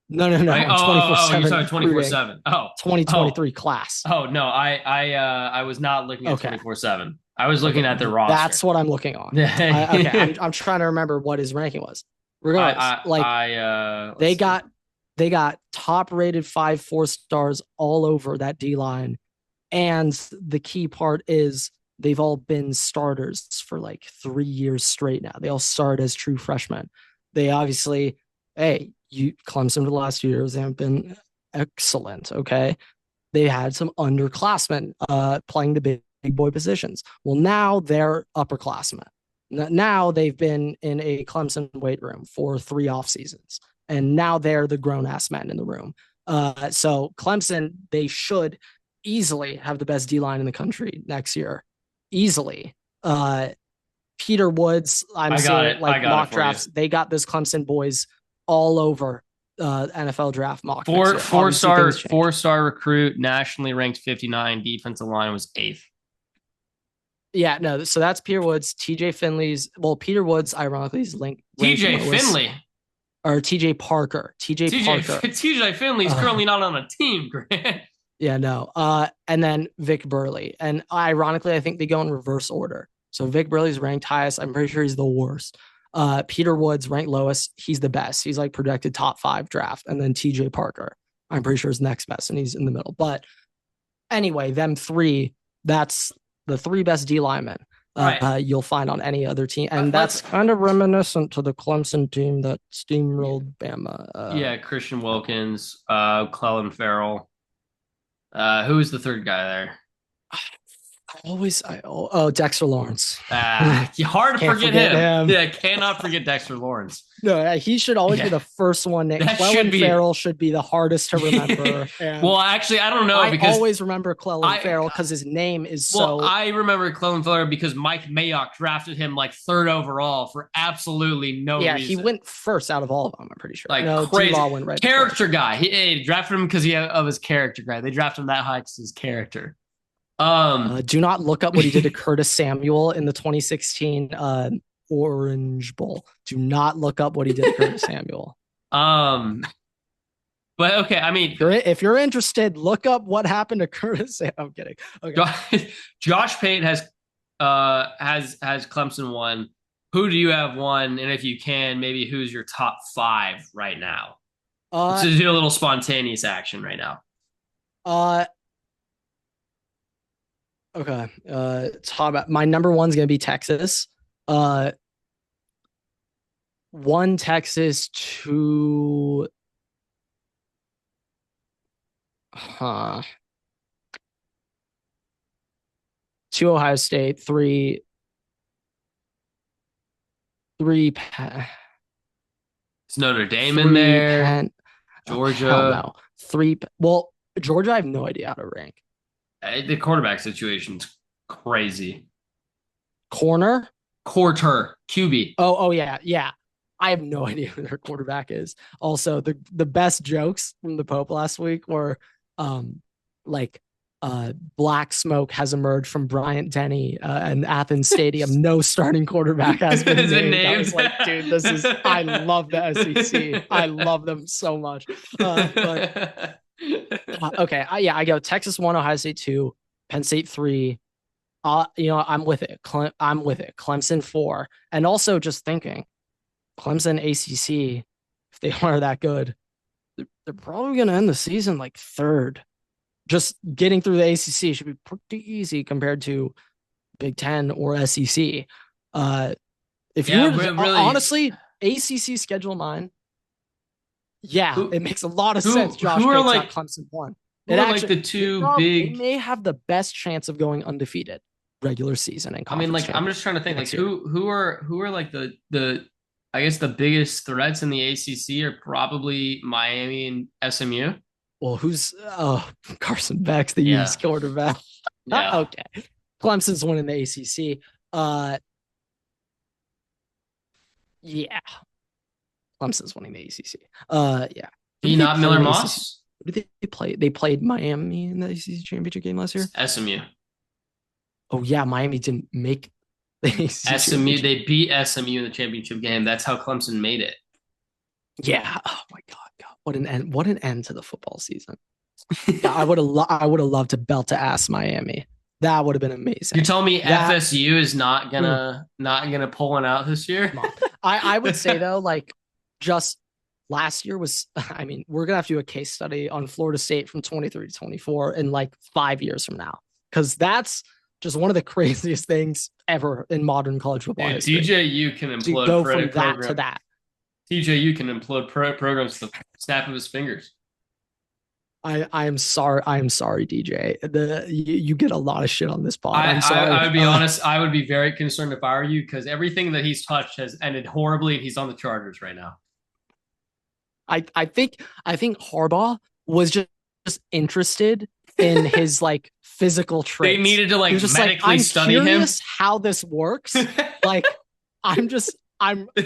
No. Right? I'm 24 You 7 saw 24 recruiting 7. Oh, oh, 2023 class. oh, no. I was not looking at Okay. 24/7. I was looking Okay. at their roster. That's what I'm looking on. Okay. I'm trying to remember what his ranking was. Regardless, like they let's see. got they got top rated 5 4 stars all over that D line. And the key part is they've all been starters for like 3 years straight now. They all start as true freshmen. They obviously, hey, you Clemson for the last 2 years, they have been excellent. Okay. They had some underclassmen playing the big boy positions. Well, now they're upperclassmen. Now they've been in a Clemson weight room for 3 off seasons, and now they're the grown ass men in the room. So Clemson, they should easily have the best D line in the country next year. Easily. Peter Woods, I'm I got seeing it. I like got it mock for you. drafts. They got this Clemson boys all over NFL draft mock next Four year. four Obviously, star things change. 4-star recruit, nationally ranked 59. Defensive line was eighth. Yeah, no. So that's Peter Woods. TJ Finley's. Well, Peter Woods, ironically, is linked. TJ Finley. Or TJ Parker. TJ Parker. TJ Finley's currently not on a team, Grant. Yeah, no. And then Vic Burley. And ironically, I think they go in reverse order. So Vic Burley's ranked highest. I'm pretty sure he's the worst. Peter Woods ranked lowest. He's the best. He's like projected top 5 draft. And then TJ Parker, I'm pretty sure is next best, and he's in the middle. But anyway, them three, that's the 3 best D linemen you'll find on any other team. And that's kind of reminiscent to the Clemson team that steamrolled Bama. Yeah, Christian Wilkins, Clellan Farrell. Who was the third guy there? Dexter Lawrence. Hard to forget him. Yeah, cannot forget Dexter Lawrence. No, he should always be the first one. Clellan Farrell should be the hardest to remember. Well, actually, I don't know. I always remember Clellan Farrell because his name is so. Well, I remember Clellan Farrell because Mike Mayock drafted him like 3rd overall for absolutely no reason. Yeah, he went first out of all of them, I'm pretty sure. Like crazy. Went right character guy. He drafted him because of his character guy. They drafted him that high because his character. Do not look up what he did to Curtis Samuel in the 2016 Orange Bowl. Do not look up what he did to Curtis Samuel. But okay, I mean, if you're interested, look up what happened to Curtis. I'm kidding. Okay. Josh Pate has Clemson 1. Who do you have 1? And if you can, maybe who's your top 5 right now? Let's just do a little spontaneous action right now. Okay. Talk about my number 1's gonna be Texas. 1 Texas, 2 2 Ohio State, 3 Is Notre Dame in there? Georgia. No. 3. Well, Georgia, I have no idea how to rank. The quarterback situation's crazy. Quarter QB. Oh yeah. I have no idea who their quarterback is. Also, the best jokes from the Pope last week were black smoke has emerged from Bryant Denny and Athens Stadium. No starting quarterback has been named. I was like, dude, I love the SEC. I love them so much. Okay. I go Texas 1, Ohio State 2, Penn State 3. I'm with it. Clemson 4. And also just thinking, Clemson ACC, if they are that good, they're probably going to end the season like 3rd. Just getting through the ACC should be pretty easy compared to Big Ten or SEC. If you were honestly, ACC Schedule 9, it makes a lot of sense. Josh Pate's not Clemson 1. Who are like the 2 big? They may have the best chance of going undefeated regular season and conference. I'm just trying to think who are like the I guess the biggest threats in the ACC are probably Miami and SMU. Well, who's Carson Beck's the East quarterback? Yeah. Okay, Clemson's winning the ACC. Yeah. Clemson's winning the ACC. Yeah. Miller Moss? Who did they play? They played Miami in the ACC championship game last year. SMU. Oh yeah, Miami didn't make the ACC SMU, championship. they beat SMU in the championship game. That's how Clemson made it. Yeah. Oh my God. What an end! What an end to the football season. Yeah, I would have loved to belt to ass Miami. That would have been You're amazing. telling me That FSU is mm, not gonna pull one out this year? come on. I would say though, like just last year was I mean, we're gonna have to do a case study on Florida State from 23 to 24 in like 5 years from now. Because that's just one of the craziest things ever in modern college football Dude, history. TJU can To implode go from that to program. that. TJU can implode programs with the snap of his fingers. I am sorry. I am sorry, DJ. You get a lot of shit on this pod. I'm I sorry. would be honest. I would be very concerned if I were you because everything that he's touched has ended horribly, and he's on the Chargers right now. I think Harbaugh was just interested in his like physical traits. They needed to He like was just medically I'm study him. curious how this works. Like I'm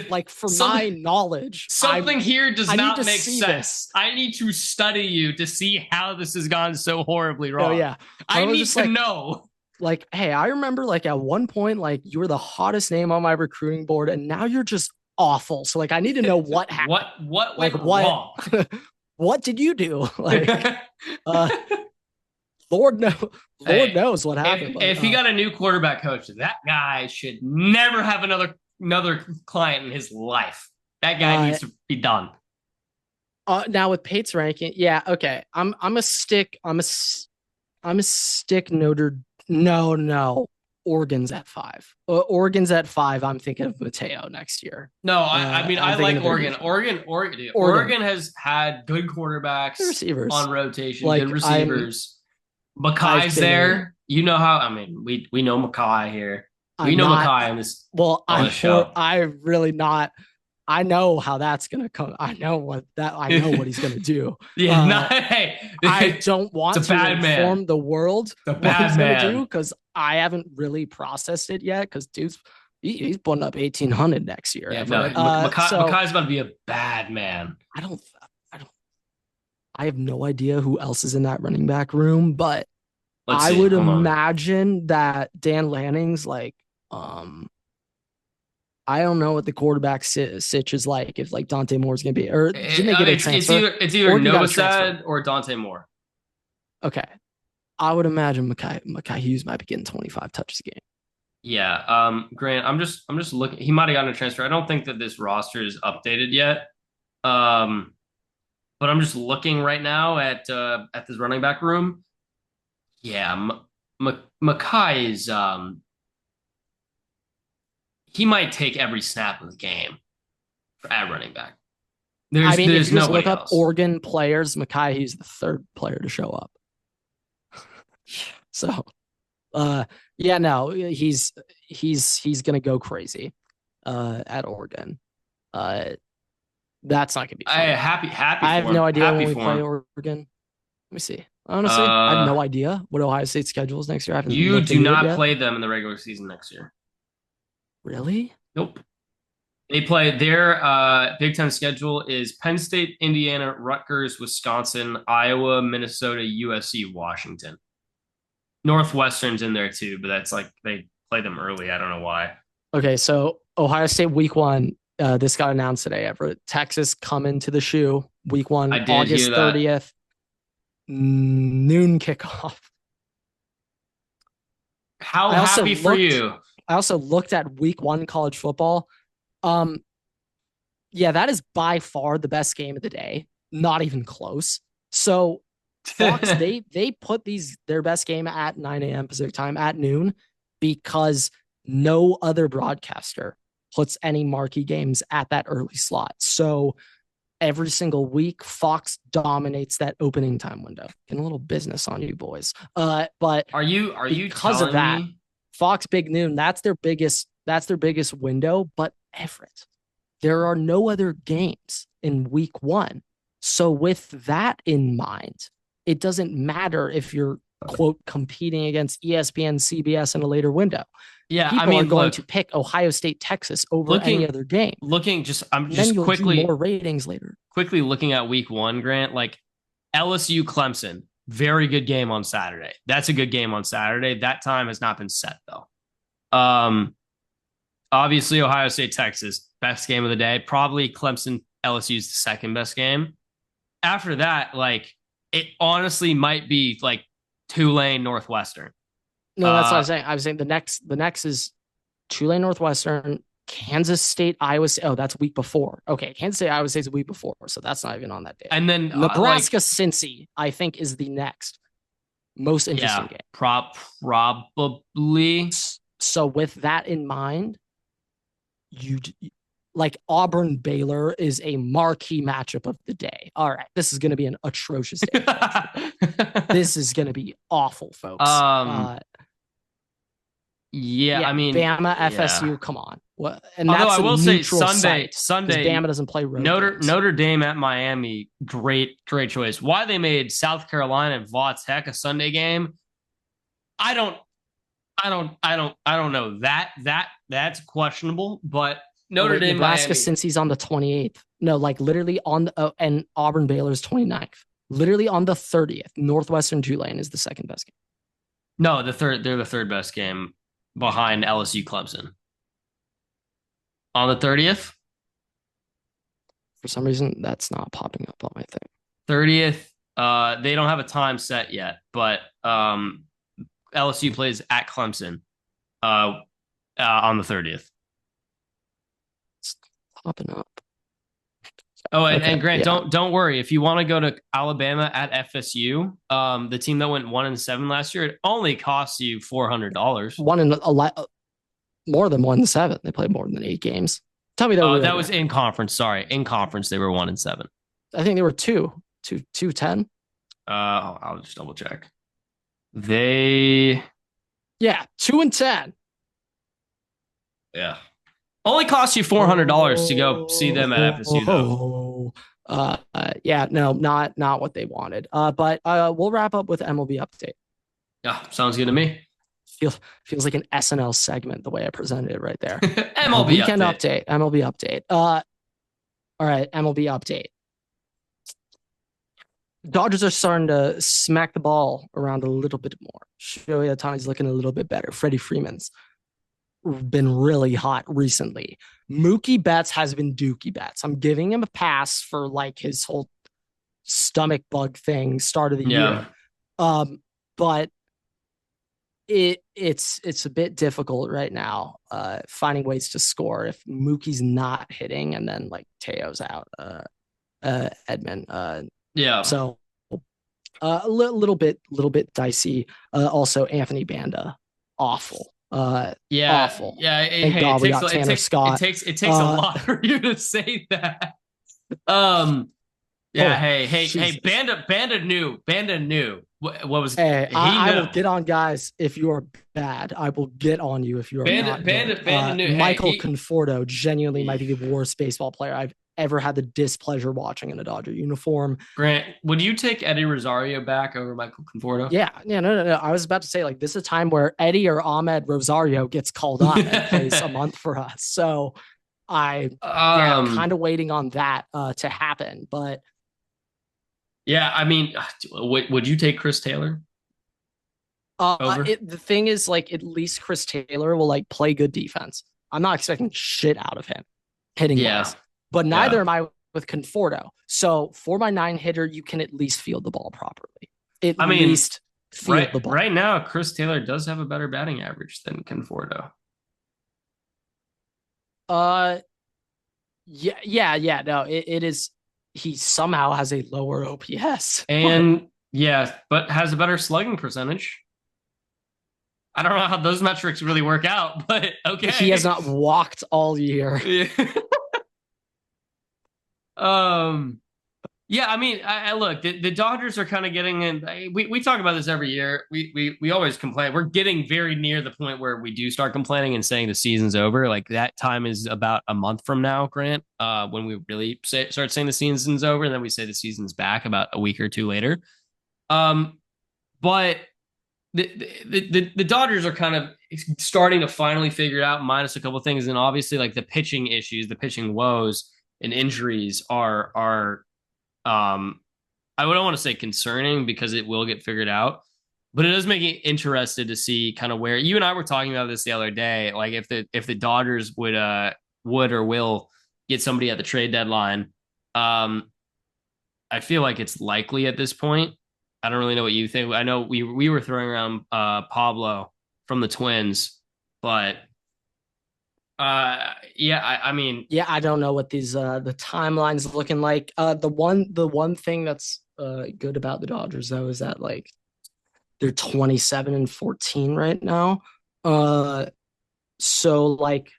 like for my knowledge, Something here does not make sense. This. I need to study you to see how this has gone so horribly wrong. Oh yeah, I need to know. Like, hey, I remember like at one point, like you were the hottest name on my recruiting board, and now you're just awful. So like, I need to know what happened. What went wrong? What did you do? Like, Lord knows what happened. If he got a new quarterback coach, that guy should never have another client in his life. That guy needs to be done. Now with Pate's ranking, yeah, okay. I'm a stick No. Oregon's at 5. Oregon's at 5. I'm thinking of Mateo next year. No, I mean I like Oregon. Oregon has had good quarterbacks, receivers on rotation, like, good receivers. Makai's there. You know how I mean we know Makai here. We know Makai on this. Well, I really not. I know how that's gonna come. I know what he's gonna do. Yeah, I don't want to inform the world what he's gonna do because I haven't really processed it yet. Because dude's he's putting up 1,800 next year. Yeah, Makai's about to be a bad man. I have no idea who else is in that running back room, but I would imagine that Dan Lanning's like, I don't know what the quarterback sitch is like if like Dante Moore's gonna be, or didn't they get a transfer? It's either Novosad or Dante Moore. Okay, I would imagine Makai Hughes might be getting 25 touches a game. Yeah, Grant, I'm just looking. He might have gotten a transfer. I don't think that this roster is updated yet. But I'm just looking right now at this running back room. Yeah, Makai is he might take every snap of the game at running back. There's if you just look up else. Oregon players, Makai Hughes the third player to show up. So, yeah, no, he's gonna go crazy at Oregon. That's not gonna be fun. Happy. I have no idea when we play Oregon. Let me see. Honestly, I have no idea what Ohio State schedule is next year. You do not play them in the regular season next year. Really? Nope. They play their Big Ten schedule is Penn State, Indiana, Rutgers, Wisconsin, Iowa, Minnesota, USC, Washington. Northwestern's in there too, but that's like they play them early. I don't know why. Okay, so Ohio State week 1. This got announced today. Everett, Texas coming to the shoe week 1, August 30th, noon kickoff. How happy for you? I also looked at week 1 college football. Yeah, that is by far the best game of the day. Not even close. So Fox, they put their best game at 9 a.m. Pacific time at noon because no other broadcaster puts any marquee games at that early slot. So every single week, Fox dominates that opening time window. Getting a little business on you boys. But are you because of that? Fox Big Noon, that's their biggest window. But Everett, there are no other games in week 1. So with that in mind, it doesn't matter if you're quote competing against ESPN, CBS in a later window. Yeah, people are going to pick Ohio State, Texas over any other game. I'm just quickly more ratings later. Quickly looking at week 1, Grant, like LSU, Clemson. Very good game on Saturday. That's a good game on Saturday. That time has not been set though. Um, Obviously Ohio State, Texas, best game of the day. Probably Clemson, LSU's the second best game. After that, like it honestly might be like Tulane, Northwestern. No, that's what I was saying. I was saying the next is Tulane Northwestern, Kansas State, Iowa State. Oh, that's week before. Okay, Kansas State, Iowa State's a week before, so that's not even on that day. And then Nebraska, Cincy, I think, is the next most interesting game. Probably. So with that in mind, you like Auburn Baylor is a marquee matchup of the day. All right, this is going to be an atrocious day. This is going to be awful, folks. Yeah, I mean, Bama, FSU, come on. What? And although that's I will say Sunday, Bama doesn't play road Notre Dame at Miami, great choice. Why they made South Carolina and Va Tech a Sunday game, I don't know. That's questionable, but Notre Dame, Nebraska, Miami. since he's on the 28th. No, like literally on the and Auburn Baylor's 29th. Literally on the 30th. Northwestern Tulane is the second best game. No, they're the third best game behind LSU Clemson. On the 30th? For some reason, that's not popping up on my thing. 30th. They don't have a time set yet, but LSU plays at Clemson on the 30th. It's popping up. Oh, and Grant, don't worry. If you want to go to Alabama at FSU, the team that went 1-7 last year, it only costs you $400. More than 1-7. They played more than 8 games. Tell me that. Oh, that was in conference. Sorry, in conference they were 1-7. I think they were 2-10. I'll just double check. They 2-10. Yeah. Only costs you $400 to go see them at FSU, though. Not what they wanted. But we'll wrap up with MLB update. Yeah, sounds good to me. Feels like an SNL segment the way I presented it right there. MLB weekend update. MLB update. All right, MLB update. Dodgers are starting to smack the ball around a little bit more. Shohei Ohtani's looking a little bit better. Freddie Freeman's been really hot recently. Mookie Betts has been Dookie Betts. I'm giving him a pass for like his whole stomach bug thing start of the year. But it's a bit difficult right now finding ways to score if Mookie's not hitting and then like Teo's out. Edman. So a little bit dicey. Also Anthony Banda, awful. Awful. Thank God we got Tanner Scott. It takes a lot for you to say that. Hey, Banda knew. What was? Hey, I will get on guys if you are bad. I will get on you if you are not. Banda knew. Michael Conforto genuinely might be the worst baseball player I've ever had the displeasure watching in a Dodger uniform. Grant, would you take Eddie Rosario back over Michael Conforto? Yeah, no. I was about to say, like, this is a time where Eddie or Ahmed Rosario gets called up and plays a month for us. So I'm kind of waiting on that to happen. But yeah, I mean, would you take Chris Taylor? The thing is, like, at least Chris Taylor will like play good defense. I'm not expecting shit out of him hitting wise. But neither am I with Conforto. So for my 9-hitter, you can at least field the ball properly. At least field the ball. Right now, Chris Taylor does have a better batting average than Conforto. No, it is. He somehow has a lower OPS. And but has a better slugging percentage. I don't know how those metrics really work out, but okay. He has not walked all year. I mean, I look, the Dodgers are kind of getting in. We talk about this every year. We always complain. We're getting very near the point where we do start complaining and saying the season's over. Like that time is about a month from now, Grant, when we really start saying the season's over, and then we say the season's back about a week or two later. But the Dodgers are kind of starting to finally figure it out, minus a couple of things, and obviously like the pitching issues, the pitching woes and injuries are I wouldn't want to say concerning because it will get figured out, but it does make me interested to see kind of where you and I were talking about this the other day. Like if the Dodgers would or will get somebody at the trade deadline, um, I feel like it's likely at this point. I don't really know what you think. I know we were throwing around Pablo from the Twins, but yeah, I mean, Yeah, I don't know what these the timelines looking like. The one thing that's good about the Dodgers though is that like they're 27-14 right now. Uh so like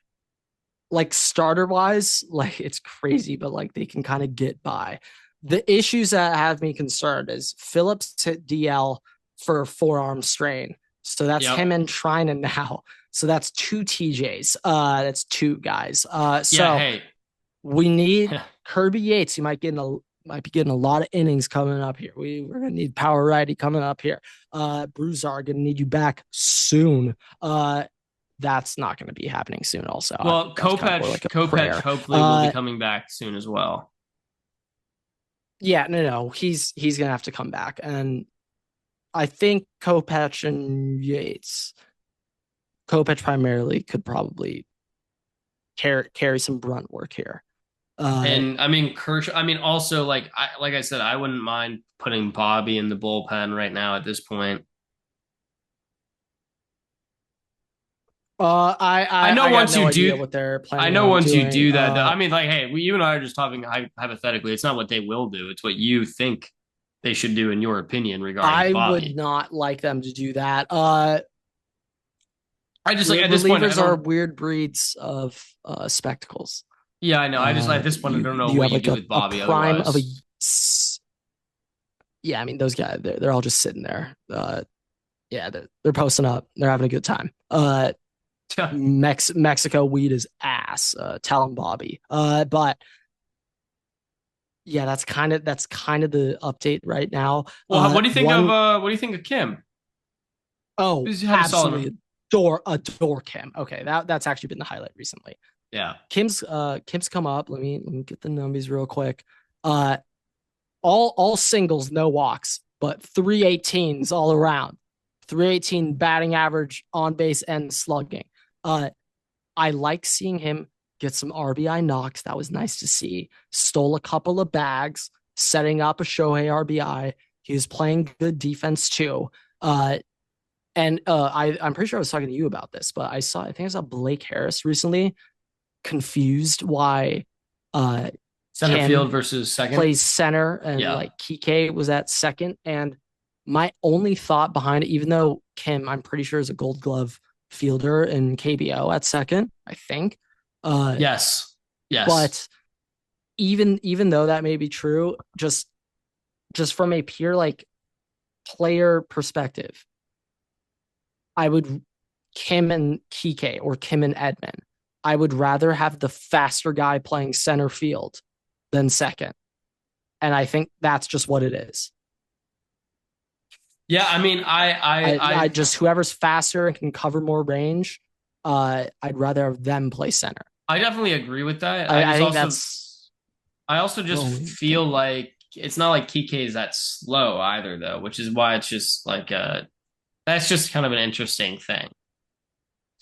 starter wise, like it's crazy, but like they can kind of get by. The issues that have me concerned is Phillips hit DL for a forearm strain. So that's yep, him and Trinan now. So that's two TJs. That's two guys. yeah. So Hey, we need Kirby Yates. He might be getting a lot of innings coming up here. We're gonna need power righty coming up here. Bruzar gonna need you back soon. That's not gonna be happening soon. Also, well, that was kind of more like a Kopech prayer. hopefully will be coming back soon as well. Yeah, no, he's gonna have to come back, and I think Kopech and Yates. Kopech primarily could probably carry some brunt work here. Uh, And I mean, Kershaw. I mean, also like I said, I wouldn't mind putting Bobby in the bullpen right now at this point. I know I got once no you idea do, what they're I planning know on once you doing. do that. I mean, like, hey, you and I are just talking hypothetically. It's not what they will do. It's what you think they should do, in your opinion, regarding I would Bobby. not like them to do that. I just like at this point, I Relievers are don't. weird breeds of spectacles. Yeah, I know. I just at this point, I don't know You what have you like do with a Bobby prime of a otherwise. yeah. I mean, those guys they're all just sitting there. Yeah, they're posting up. They're having a good time. Mexico weed is ass. Tell them Bobby. But yeah, that's kind of the update right now. Well, what do you think of One what do you think of Kim? oh, He's had a solid. absolutely adore Kim. Okay, that's actually been the highlight recently. Yeah. Kim's come up. Let me get the numbers real quick. Uh, all singles, no walks, but 318s all around. 318 batting average, on base and slugging. Uh, I like seeing him get some RBI knocks. That was nice to see. Stole a couple of bags, setting up a Shohei RBI. He was playing good defense too. I'm pretty sure I was talking to you about this, but I think I saw Blake Harris recently confused why uh Center Kim field versus second. plays center and Yeah. like Kike was at second. And my only thought behind it, even though Kim, I'm pretty sure is a gold glove fielder in KBO at second, I think. Uh, Yes. Yes. but even though that may be true, just from a pure like player perspective, I would Kim and Kike or Kim and Edmund. I would rather have the faster guy playing center field than second. And I think that's just what it is. Yeah. I mean, I just whoever's faster and can cover more range, I'd rather have them play center. I definitely agree with that. I think that's I also the just only feel thing. like it's not like Kike is that slow either, though, which is why it's just like that's just kind of an interesting thing.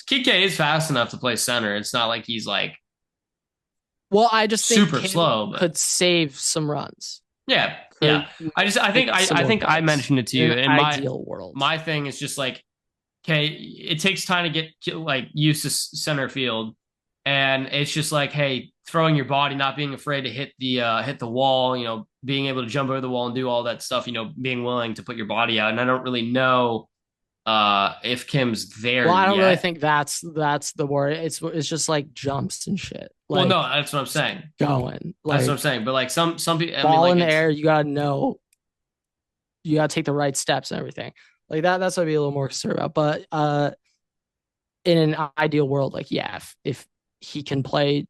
Kike is fast enough to play center. It's not like he's like Well, I just think super Kim slow, but could save some runs. yeah, Could yeah. I think get some I more think I outs mentioned it to in you, an and ideal world. my thing is just like, okay, it takes time to get like used to center field, and it's just like, hey, throwing your body, not being afraid to hit the wall, being able to jump over the wall and do all that stuff, being willing to put your body out. And I don't really know if Kim's there Well, I don't really yet. think that's the worry. It's just like jumps and shit. Well, no, Like that's what I'm just saying. going. That's what I'm Like saying. But like some people, I mean, ball like in the it's air, you gotta know you gotta take the right steps and everything. Like that's what I'd be a little more concerned about. But in an ideal world, like yeah, if he can play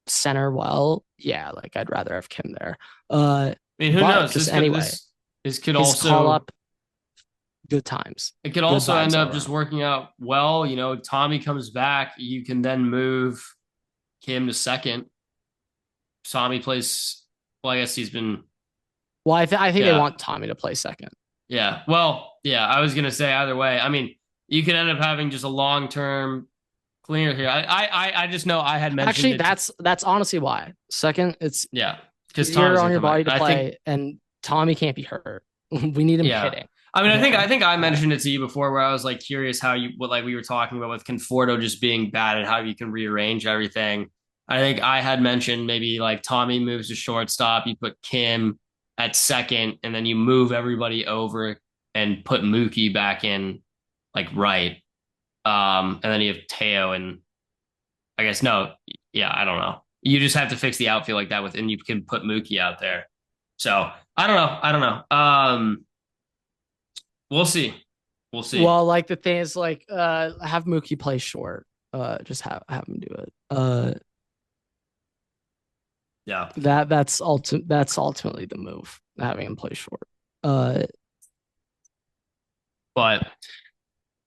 center well, yeah, like I'd rather have Kim there. I mean, who But knows? just anyway, This could his call also up, good times, it could good also end vibes all up just around. working out well. Tommy comes back. You can then move Kim to second. Tommy plays. Well, I guess he's been. Well, I think they Yeah. want Tommy to play second. Yeah. Well, yeah, I was gonna say either way. I mean, you could end up having just a long term cleaner here. I just know I had mentioned Actually, it. that's honestly why. Second, it's Yeah, because easier Thomas on gonna your come back. body to I think. play, and Tommy can't be hurt. We need him Yeah. hitting I mean, more. I think I mentioned it to you before, where I was like curious how you what like we were talking about with Conforto just being bad and how you can rearrange everything. I think I had mentioned maybe like Tommy moves to shortstop, you put Kim at second, and then you move everybody over and put Mookie back in like right. And then you have Teo and I guess no, yeah, I don't know. You just have to fix the outfield like that with, and you can put Mookie out there. So I don't know. I don't know. We'll see. We'll see. Well, like the thing is, like, have Mookie play short. Just have him do it. Yeah. That's ultimately the move, having him play short. Uh, But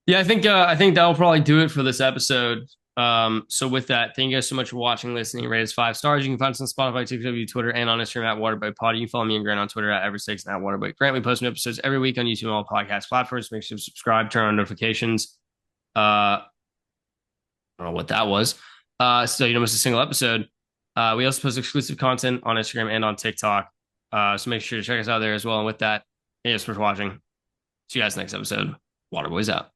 yeah, I think that'll probably do it for this episode. So with that, thank you guys so much for watching, listening. Rate us 5 stars. You can find us on Spotify, TikTok, Twitter, and on Instagram at WaterboyPod. You can follow me and Grant on Twitter at Everett6 and at WaterboyGrant. We post new episodes every week on YouTube and all podcast platforms. Make sure to subscribe, turn on notifications. I don't know what that was. So you don't miss a single episode. We also post exclusive content on Instagram and on TikTok. So make sure to check us out there as well. And with that, thank you guys for watching. See you guys next episode. Waterboys out.